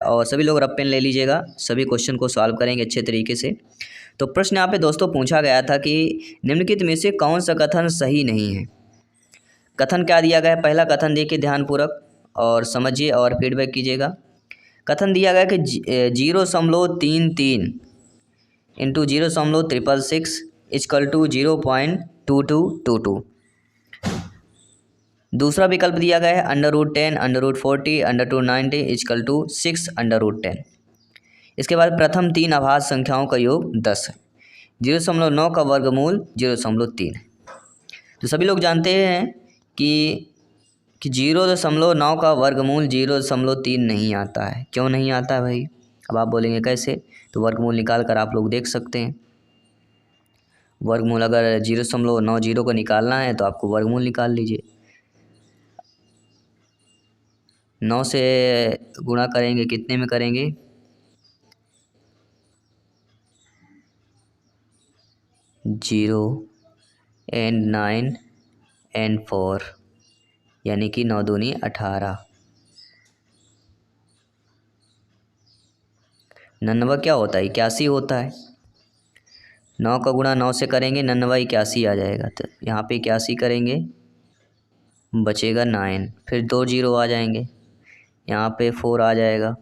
और सभी लोग रब पेन ले लीजिएगा, सभी क्वेश्चन को सॉल्व करेंगे अच्छे तरीके से। तो प्रश्न यहाँ पे दोस्तों पूछा गया था कि निम्नलिखित में से कौन सा कथन सही नहीं है। कथन क्या दिया गया है, पहला कथन देखिए ध्यानपूर्वक और समझिए और फीडबैक कीजिएगा। कथन दिया गया कि 0.33 इंटू 0.666 इक्वल टू 0.2222। दूसरा विकल्प दिया गया है √10, √40, √90 इक्वल टू 6/10। इसके बाद प्रथम तीन अभाज्य संख्याओं का योग 10 है। 0.9 का वर्गमूल 0.3 है। तो सभी लोग जानते हैं कि 0.9 का वर्गमूल 0.3 नहीं आता है। क्यों नहीं आता है भाई? अब आप बोलेंगे कैसे? तो वर्गमूल निकाल कर आप लोग देख सकते हैं। वर्गमूल अगर 0.90 को निकालना है तो आपको वर्गमूल निकाल लीजिए। 9 से गुणा करेंगे, कितने में करेंगे? 0 and 9 and 4 यानी कि 9 दूनी 18। 99 क्या होता है? 81 होता है। 9 का गुणा 9 से करेंगे, 99 81 आ जाएगा। तो यहाँ पे 81 करेंगे, बचेगा 9, फिर 2 0 आ जाएंगे, यहाँ पे 4 आ जाएगा।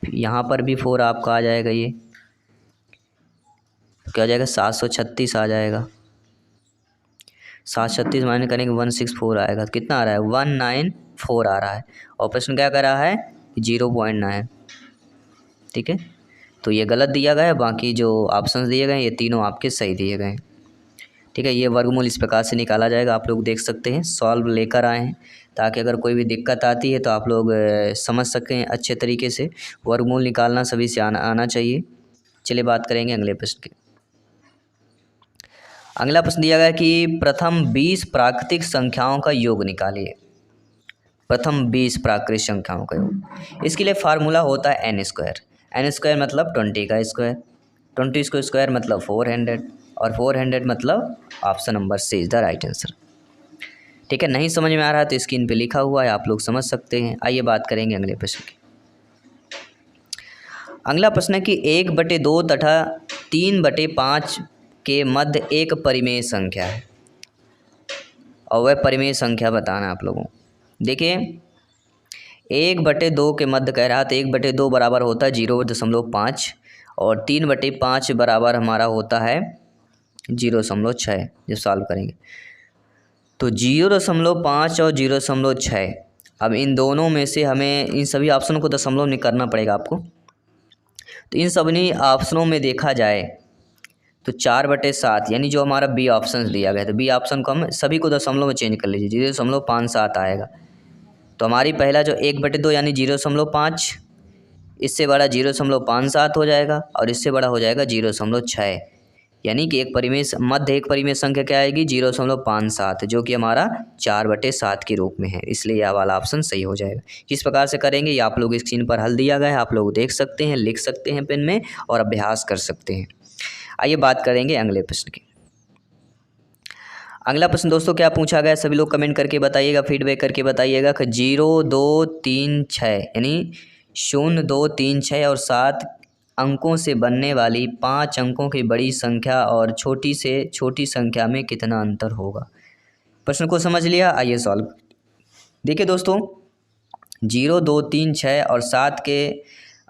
यहाँ पर भी 4 आपका आ जाएगा। ये क्या हो जाएगा? 736 आ जाएगा। 736 माइनस करेंगे 164 आएगा। तो कितना आ रहा है? 194 आ रहा है। और प्रश्न क्या कर रहा है? 0.9। ठीक है, तो ये गलत दिया गया है। बाकी जो ऑप्शंस दिए गए हैं ये तीनों आपके सही दिए गए हैं। ठीक है, ये वर्गमूल इस प्रकार से निकाला जाएगा। आप लोग देख सकते हैं, सॉल्व लेकर आए हैं ताकि अगर कोई भी दिक्कत आती है तो आप लोग समझ सकें अच्छे तरीके से। वर्गमूल निकालना सभी से आना चाहिए। चलिए बात करेंगे अगले प्रश्न की। अगला प्रश्न दिया गया कि प्रथम 20 प्राकृतिक संख्याओं का योग निकालिए। प्रथम 20 प्राकृतिक संख्याओं का योग, इसके लिए फार्मूला होता है n²। n² मतलब 20 का स्क्वायर, 20 का स्क्वायर मतलब 400, और 400 मतलब option number C is the right answer. ठीक है, नहीं समझ में आ रहा है तो स्क्रीन पे लिखा हुआ है, आप लोग समझ सकते हैं। आइए बात करेंगे अगले प्रश्न की। अगला प्रश्न है कि 1/2 तथा 3/5 के मध्य एक परिमेय संख्या है और वह परिमेय संख्या बताना है आप लोगों को। देखिए 1/2 के मध्य कह रहा था। 1/2 बराबर होता है 0.5 और 3/5 बराबर हमारा होता है 0.6। जब सॉल्व करेंगे तो 0.5 और 0.6, अब इन दोनों में से हमें इन सभी ऑप्शनों को दशमलव में करना पड़ेगा आपको। तो इन सभी ऑप्शनों में देखा जाए तो 4/7 यानी जो हमारा बी ऑप्शन दिया गया था, बी ऑप्शन को हम सभी को दशमलव में चेंज कर लीजिए, 0.57 आएगा। तो हमारी पहला जो 1/2 यानी 0.5, इससे बड़ा 0.57 हो जाएगा और इससे बड़ा हो जाएगा 0.6, यानी कि एक परिमेय संख्या क्या आएगी? 0.57, जो कि हमारा 4/7 के रूप में है। इसलिए यह वाला ऑप्शन सही हो जाएगा। किस प्रकार से करेंगे ये आप लोग स्क्रीन पर हल दिया गया है, आप लोग देख सकते हैं, लिख सकते हैं पेन में और अभ्यास कर सकते हैं। आइए बात करेंगे अगले प्रश्न की। अगला प्रश्न दोस्तों क्या पूछा गया? सभी लोग कमेंट करके बताइएगा, फीडबैक करके बताइएगा कि 0 2 3 6 यानी 0 2 3 6 और 7 अंकों से बनने वाली 5 अंकों की बड़ी संख्या और छोटी से छोटी संख्या में कितना अंतर होगा। प्रश्न को समझ लिया? आइए सॉल्व। देखिए दोस्तों 0 2 3 6 और 7 के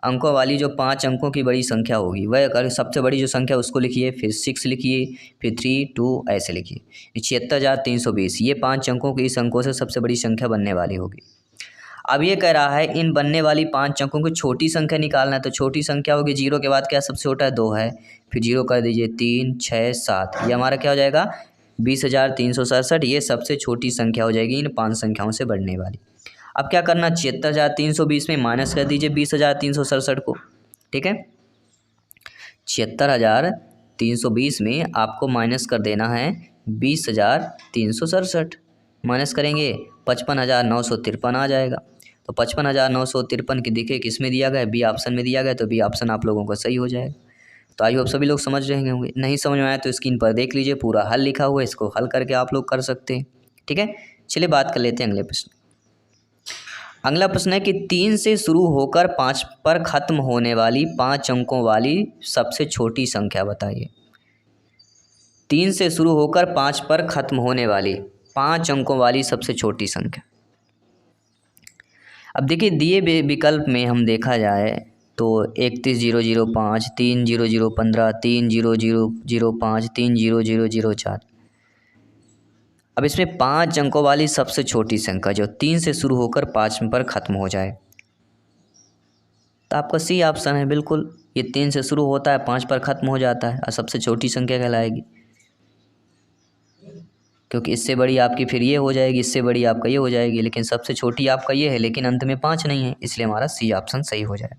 अंकों वाली जो 5 अंकों की बड़ी संख्या होगी वह अगर सबसे बड़ी जो संख्या उसको लिखिए, फिर 6 लिखिए, फिर 3 2 ऐसे लिखिए। 76,320 ये 5 अंकों की इस अंकों से सबसे बड़ी संख्या बनने वाली होगी। अब ये कह रहा है इन बनने वाली 5 अंकों की छोटी संख्या निकालना है। तो छोटी संख्या होगी 0 के बाद क्या सबसे छोटा है? 2 है, फिर 0 कर दीजिए, 3 6 7, ये हमारा क्या हो जाएगा? 20,367। ये सबसे छोटी संख्या हो जाएगी इन 5 संख्याओं से बढ़ने वाली। अब क्या करना? 76,320 में माइनस कर दीजिए 20,367 को। ठीक है, 76,320 में आपको माइनस कर देना है 20,367। माइनस करेंगे 55,953 आ जाएगा। तो 55,953 की देखिए किस में दिया गया है? बी ऑप्शन में दिया गया, तो बी ऑप्शन आप लोगों का सही हो जाएगा। तो आई होप सभी लोग समझ रहे होंगे। नहीं समझ में आया तो स्क्रीन पर देख लीजिए, पूरा हल लिखा हुआ है, इसको हल करके आप लोग कर सकते हैं। ठीक है, चलिए बात कर लेते हैं अगले प्रश्न। अगला प्रश्न है कि 3 से शुरू होकर 5 पर खत्म होने वाली 5 अंकों वाली सबसे छोटी संख्या बताइए। 3 से शुरू होकर 5 पर खत्म होने वाली 5 अंकों वाली सबसे छोटी संख्या। अब देखिए दिए विकल्प में हम देखा जाए तो 31,005, 3,00,15, 3,00,05, 3,00,04। अब इसमें 5 अंकों वाली सबसे छोटी संख्या जो 3 से शुरू होकर 5 पर ख़त्म हो जाए, तो आपका सी ऑप्शन है। बिल्कुल, ये 3 से शुरू होता है, 5 पर ख़त्म हो जाता है और सबसे छोटी संख्या कहलाएगी, क्योंकि इससे बड़ी आपकी फिर ये हो जाएगी, इससे बड़ी आपका ये हो जाएगी, लेकिन सबसे छोटी आपका ये है, लेकिन अंत में 5 नहीं है, इसलिए हमारा सी ऑप्शन सही हो जाए।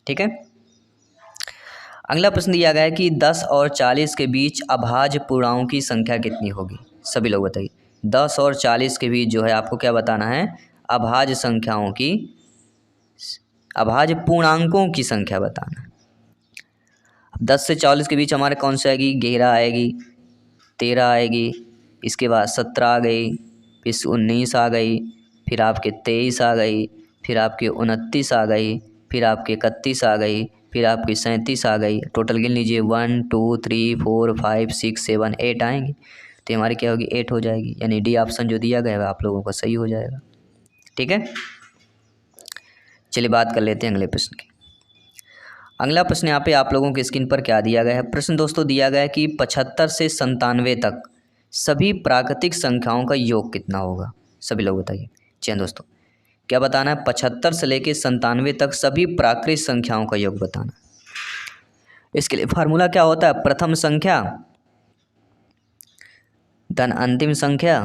ठीक है, अगला प्रश्न दिया गया है कि 10 और 40 के बीच अभाज्य पूर्णांकों की संख्या कितनी होगी। सभी लोग बताइए, 10 और 40 के बीच जो है आपको क्या बताना है, अभाज्य संख्याओं की, अभाज्य पूर्णांकों की संख्या बताना है। 10 से 40 के बीच हमारे कौन सी आएगी, 11 आएगी, 13 आएगी, इसके बाद 17 आ गई, फिर 19 आ गई, फिर आपके 23 आ गई, फिर आपके 29 आ गई, फिर आपके 31 आ गई, फिर आपकी 37 आ गई। टोटल गिन लीजिए, 1 2 3 4 5 6 7 8 आएंगे, तो हमारी क्या होगी, 8 हो जाएगी। यानी डी ऑप्शन जो दिया गया है आप लोगों का सही हो जाएगा। ठीक है, चलिए बात कर लेते हैं अगले प्रश्न की। अगला प्रश्न यहाँ पे आप लोगों के स्क्रीन पर क्या दिया गया है। प्रश्न दोस्तों दिया गया है कि 75 से 97 तक सभी प्राकृतिक संख्याओं का योग कितना होगा। सभी लोग बताइए। चलिए दोस्तों, क्या बताना है, 75 से लेकर 97 तक सभी प्राकृतिक संख्याओं का योग बताना। इसके लिए फार्मूला क्या होता है, प्रथम संख्या धन अंतिम संख्या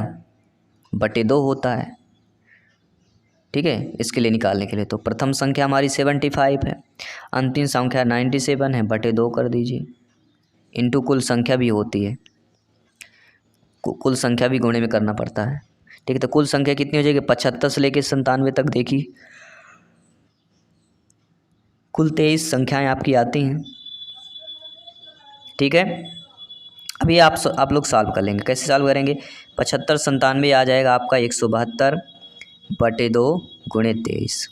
बटे 2 होता है। ठीक है, इसके लिए निकालने के लिए तो प्रथम संख्या हमारी 75 है, अंतिम संख्या 97 है, बटे 2 कर दीजिए, इंटू कुल संख्या भी होती है, कुल संख्या भी गुणे में करना पड़ता है। ठीक है, तो कुल संख्या कितनी हो जाएगी, 75 से लेकर 97 तक देखिए कुल 23 संख्याएं आपकी आती हैं। ठीक है, अभी आप लोग सॉल्व कर लेंगे। कैसे सॉल्व करेंगे, 75 97 आ जाएगा आपका 172 बटे 2 गुणे 23।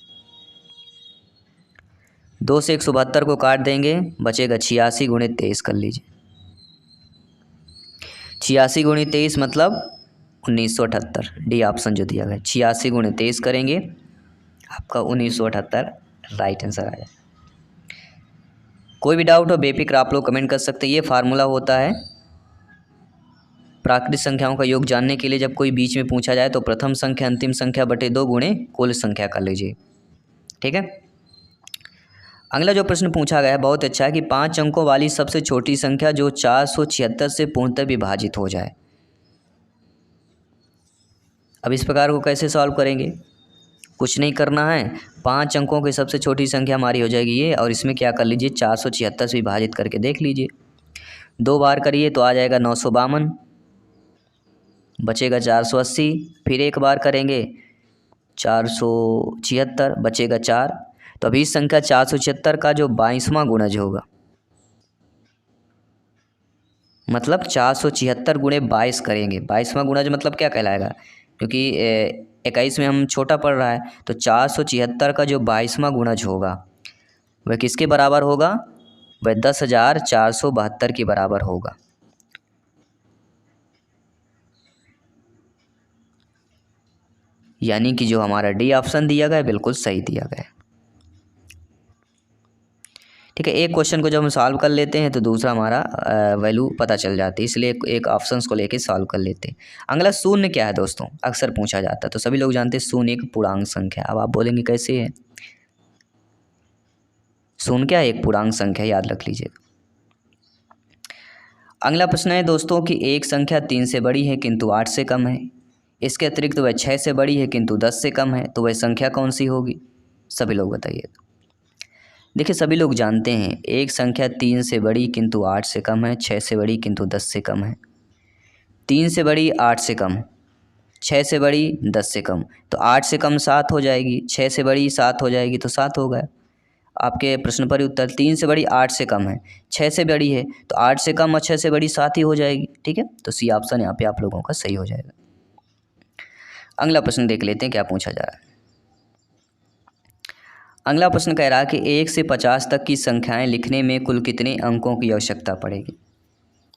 2 से 172 को काट देंगे, बचेगा 86 गुणे 23 कर लीजिए। 86 गुणे 23 मतलब 1978, डी ऑप्शन जो दिया गया। 86 गुणे 23 करेंगे, आपका 1978 राइट आंसर आया। कोई भी डाउट हो बेफिक्र आप लोग कमेंट कर सकते हैं। ये फार्मूला होता है प्राकृतिक संख्याओं का योग जानने के लिए। जब कोई बीच में पूछा जाए तो प्रथम संख्या अंतिम संख्या बटे 2 गुणे कुल संख्या कर लीजिए। ठीक है, अगला जो प्रश्न पूछा गया है बहुत अच्छा है कि 5 अंकों वाली सबसे छोटी संख्या जो 476 से पूर्णतः विभाजित हो जाए। अब इस प्रकार को कैसे सॉल्व करेंगे, कुछ नहीं करना है, 5 अंकों की सबसे छोटी संख्या हमारी हो जाएगी ये, और इसमें क्या कर लीजिए 476 से विभाजित करके देख लीजिए। 2 बार करिए तो आ जाएगा 952, बचेगा 480, फिर एक बार करेंगे 476, बचेगा 4। तो अभी इस संख्या 476 का जो 22वां गुणज होगा, मतलब 476 गुणे 22 करेंगे। 22वां गुणज मतलब क्या कहलाएगा, क्योंकि 21 में हम छोटा पड़ रहा है, तो 476 का जो 22वां गुणज होगा वह किसके बराबर होगा, वह 10,472 के बराबर होगा। यानी कि जो हमारा डी ऑप्शन दिया गया है बिल्कुल सही दिया गया है। ठीक है, एक क्वेश्चन को जब हम सॉल्व कर लेते हैं तो दूसरा हमारा वैल्यू पता चल जाती है, इसलिए एक ऑप्शंस को लेके सॉल्व कर लेते हैं। अगला शून्य क्या है दोस्तों, अक्सर पूछा जाता है, तो सभी लोग जानते हैं शून्य एक पूर्णांक संख्या। अब आप बोलेंगे कैसे है, शून्य क्या है, एक पूर्णांक संख्या, याद रख लीजिए। अगला प्रश्न है दोस्तों कि एक संख्या 3 से बड़ी है किंतु 8 से कम है, इसके अतिरिक्त वह 6 से बड़ी है किंतु 10 से कम है, तो वह संख्या कौन सी होगी। सभी लोग बताइए। देखिए सभी लोग जानते हैं एक संख्या 3 से बड़ी किंतु 8 से कम है, 6 से बड़ी किंतु 10 से कम है। 3 से बड़ी 8 से कम, 6 से बड़ी 10 से कम, तो 8 से कम 7 हो जाएगी, 6 से बड़ी 7 हो जाएगी, तो 7 हो गया। आपके प्रश्न पर उत्तर 3 से बड़ी 8 से कम है, 6 से बड़ी है तो 8 से कम और 6 से बड़ी 7 ही हो जाएगी। ठीक है, तो सी ऑप्शन यहाँ पे आप लोगों का सही हो जाएगा। अगला प्रश्न देख लेते हैं क्या पूछा जा रहा है। अगला प्रश्न कह रहा है कि 1 से 50 तक की संख्याएं लिखने में कुल कितने अंकों की आवश्यकता पड़ेगी।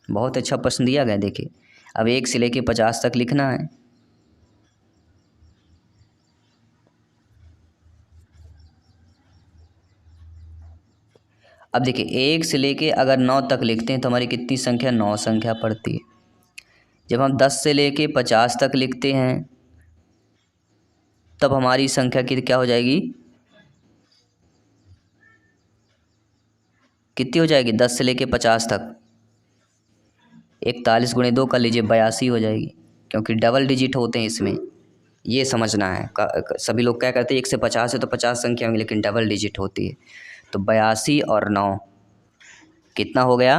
बहुत अच्छा प्रश्न दिया गया। देखिए अब 1 से लेके 50 तक लिखना है। अब देखिए 1 से लेके अगर 9 तक लिखते हैं तो हमारी कितनी संख्या, 9 संख्या पड़ती है। जब हम 10 से लेके 50 तक लिखते हैं तब हमारी संख्या की क्या हो जाएगी, कितनी हो जाएगी 10 से लेके 50 तक, 41 गुणे 2 कर लीजिए 82 हो जाएगी, क्योंकि डबल डिजिट होते हैं इसमें, ये समझना है। सभी लोग क्या करते हैं 1 से 50 है तो 50 संख्या होंगी, लेकिन डबल डिजिट होती है। तो 82 और 9 कितना हो गया,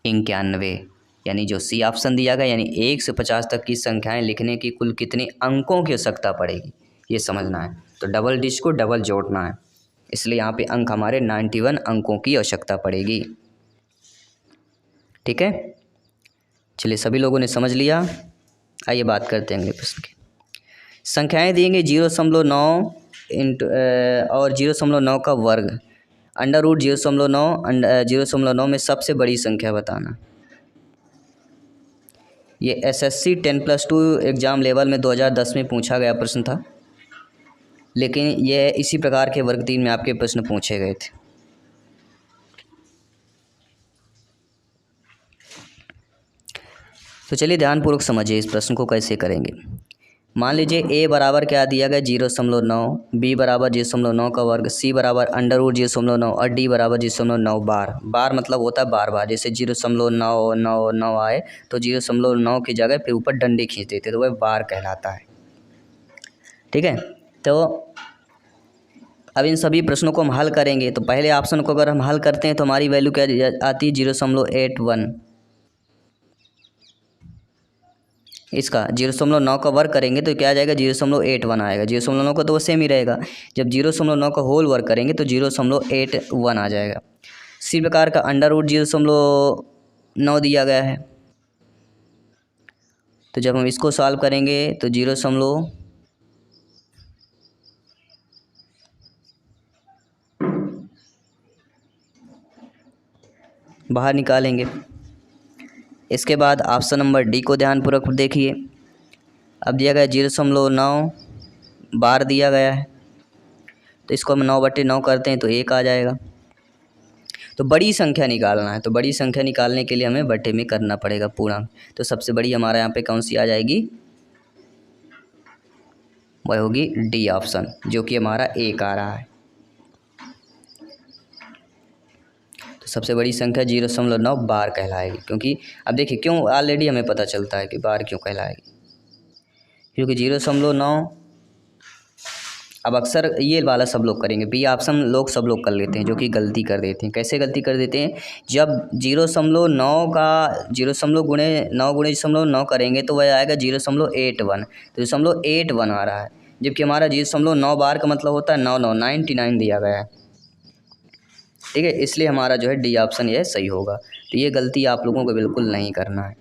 91, यानी जो सी ऑप्शन दिया गया, यानी 1 से 50 तक की संख्याएं लिखने की कुल कितने अंकों की आवश्यकता पड़ेगी, ये समझना है। तो डबल डिजिट को डबल जोड़ना है, इसलिए यहाँ पे अंक हमारे 91 अंकों की आवश्यकता पड़ेगी। ठीक है, चलिए सभी लोगों ने समझ लिया। आइए बात करते हैं अगले प्रश्न की। संख्याएं देंगे 0.9 इंटू और 0.9 का वर्ग, अंडर रूट 0.9 में सबसे बड़ी संख्या बताना। ये SSC 10+2 एग्ज़ाम लेवल में 2010 में पूछा गया प्रश्न था, लेकिन यह इसी प्रकार के वर्ग 3 में आपके प्रश्न पूछे गए थे। तो चलिए ध्यानपूर्वक समझिए इस प्रश्न को कैसे करेंगे। मान लीजिए a बराबर क्या दिया गया 0.9, b बराबर 0.9 का वर्ग, c बराबर अंडर रूट 0.9 और d बराबर 0.9 बार। बार मतलब होता है बार बार, जैसे 0.999 आए तो 0.9 की जगह फिर ऊपर डंडे खींच देते तो वह बार कहलाता है। ठीक है, तो अब इन सभी प्रश्नों को हम हल करेंगे। तो पहले ऑप्शन को अगर हम हल करते हैं तो हमारी वैल्यू क्या आती है 0.81। इसका 0.9 का वर्ग करेंगे तो क्या आ जाएगा 0.81 आएगा। 0.9 का तो वो सेम ही रहेगा। जब 0.9 का होल वर्ग करेंगे तो 0.81 आ जाएगा। इसी प्रकार का अंडर रूट 0.9 दिया गया है, तो जब हम इसको सॉल्व करेंगे तो 0. बाहर निकालेंगे। इसके बाद ऑप्शन नंबर डी को ध्यानपूर्वक देखिए। अब दिया गया 0.9 बार दिया गया है, तो इसको हम 9/9 करते हैं तो 1 आ जाएगा। तो बड़ी संख्या निकालना है, तो बड़ी संख्या निकालने के लिए हमें बटे में करना पड़ेगा पूर्णांक। तो सबसे बड़ी हमारा यहाँ पे कौन सी आ जाएगी, वह होगी डी ऑप्शन, जो कि हमारा 1 आ रहा है। तो सबसे बड़ी संख्या 0.9 बार कहलाएगी, क्योंकि अब देखिए क्यों ऑलरेडी हमें पता चलता है कि बार क्यों कहलाएगी, क्योंकि 0.9 अब अक्सर ये वाला सब लोग करेंगे, बी ऑप्शन लोग सब लोग कर लेते हैं, जो कि गलती कर देते हैं। कैसे गलती कर देते हैं, जब 0.9 का 0 गुणे 9 गुणे 0.9 करेंगे तो वह आएगा 0.81, तो 0.81 आ रहा है, जबकि हमारा 0.9 बार का मतलब होता है 99 दिया गया है। ठीक है, इसलिए हमारा जो है डी ऑप्शन यह सही होगा। तो ये गलती आप लोगों को बिल्कुल नहीं करना है।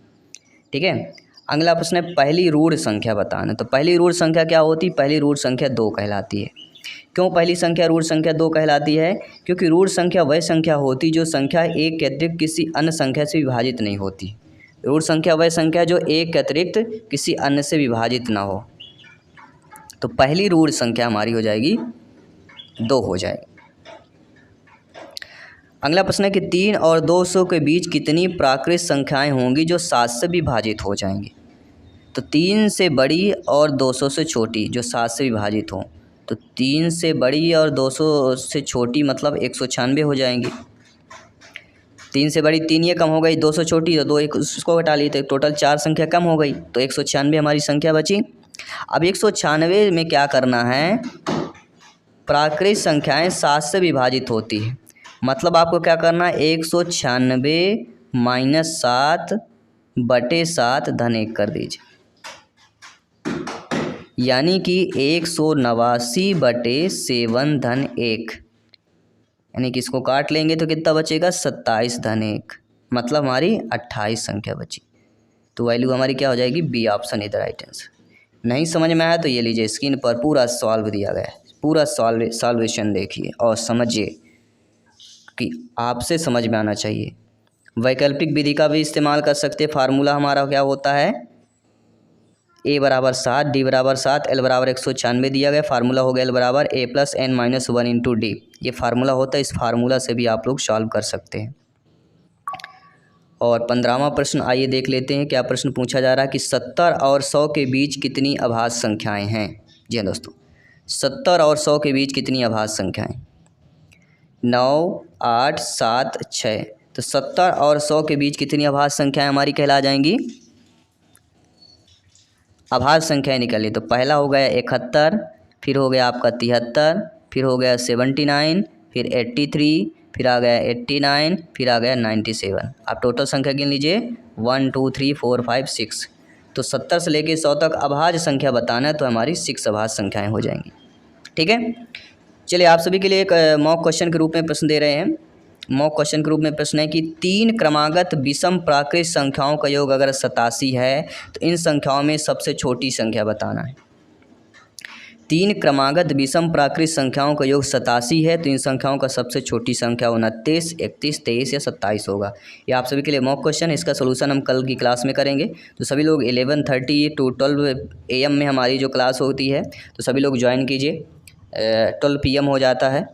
ठीक है, अगला प्रश्न है पहली रूढ़ संख्या बताना। तो पहली रूढ़ संख्या क्या होती है, पहली रूढ़ संख्या 2 कहलाती है। क्यों पहली संख्या रूढ़ संख्या 2 कहलाती है, क्योंकि रूढ़ संख्या वह संख्या होती जो संख्या एक के अतिरिक्त किसी अन्य संख्या से विभाजित नहीं होती। रूढ़ संख्या वह संख्या जो एक के अतिरिक्त किसी अन्य से विभाजित ना हो। तो पहली रूढ़ संख्या हमारी हो जाएगी 2 हो जाएगी। अगला प्रश्न है कि 3 और 200 के बीच कितनी प्राकृत संख्याएं होंगी जो 7 से विभाजित हो जाएंगी। तो 3 से बड़ी और 200 से छोटी जो 7 से विभाजित हों, तो 3 से बड़ी और 200 से छोटी मतलब 196 हो जाएंगी। 3 से बड़ी 3 ये कम हो गई, 200 छोटी तो 2 एक उसको हटा लिए, तो टोटल 4 संख्या कम हो गई, तो 196 हमारी संख्या बची। अब 196 में क्या करना है, प्राकृत संख्याएं 7 से विभाजित होती है, मतलब आपको क्या करना है 196 - 7/7 धन 1 कर दीजिए। यानी कि 189/7 धन 1, यानी कि इसको काट लेंगे तो कितना बचेगा 27 धन 1, मतलब हमारी 28 संख्या बची। तो वैल्यू हमारी क्या हो जाएगी, बी ऑप्शन इधर राइट आंसर। नहीं समझ में आया तो ये लीजिए स्क्रीन पर पूरा सॉल्व दिया गया है, पूरा सॉल्वेशन देखिए और समझिए कि आपसे समझ में आना चाहिए। वैकल्पिक विधि का भी इस्तेमाल कर सकते। फार्मूला हमारा क्या होता है, a बराबर 7, d बराबर 7, l बराबर 196 दिया गया। फार्मूला हो गया l बराबर a plus n minus 1 into D, ये फार्मूला होता है। इस फार्मूला से भी आप लोग सॉल्व कर सकते हैं। और 15वां प्रश्न आइए देख लेते हैं। क्या प्रश्न पूछा जा रहा है कि 70 और 100 के बीच कितनी अभाज्य संख्याएं हैं। जी हाँ दोस्तों, 70 और 100 के बीच कितनी अभाज्य संख्याएं, 9, 8, 7, 6। तो 70 और 100 के बीच कितनी अभाज्य संख्याएं हमारी कहला जाएंगी, अभाज्य संख्याएं निकालिए। तो पहला हो गया 71, फिर हो गया आपका 73, फिर हो गया 79, फिर 83, फिर आ गया 89, फिर आ गया 97। आप टोटल संख्या गिन लीजिए 1 2 3 4 5 6। तो 70 से लेके 100 तक अभाज्य संख्या बताना है तो हमारी 6 अभाज्य संख्याएं हो जाएंगी। ठीक है, चलिए आप सभी के लिए एक मॉक क्वेश्चन के रूप में प्रश्न दे रहे हैं। मॉक क्वेश्चन के रूप में प्रश्न है कि 3 क्रमागत विषम प्राकृत संख्याओं का योग अगर 87 है तो इन संख्याओं में सबसे छोटी संख्या बताना है। 3 क्रमागत विषम प्राकृत संख्याओं का योग 87 है तो इन संख्याओं का सबसे छोटी संख्या 29, 31, 23 या 27 होगा। ये आप सभी के लिए मॉक क्वेश्चन है, इसका सोल्यूशन हम कल की क्लास में करेंगे। तो सभी लोग 11:30 to 12 AM में हमारी जो क्लास होती है तो सभी लोग ज्वाइन कीजिए। 12 PM हो जाता है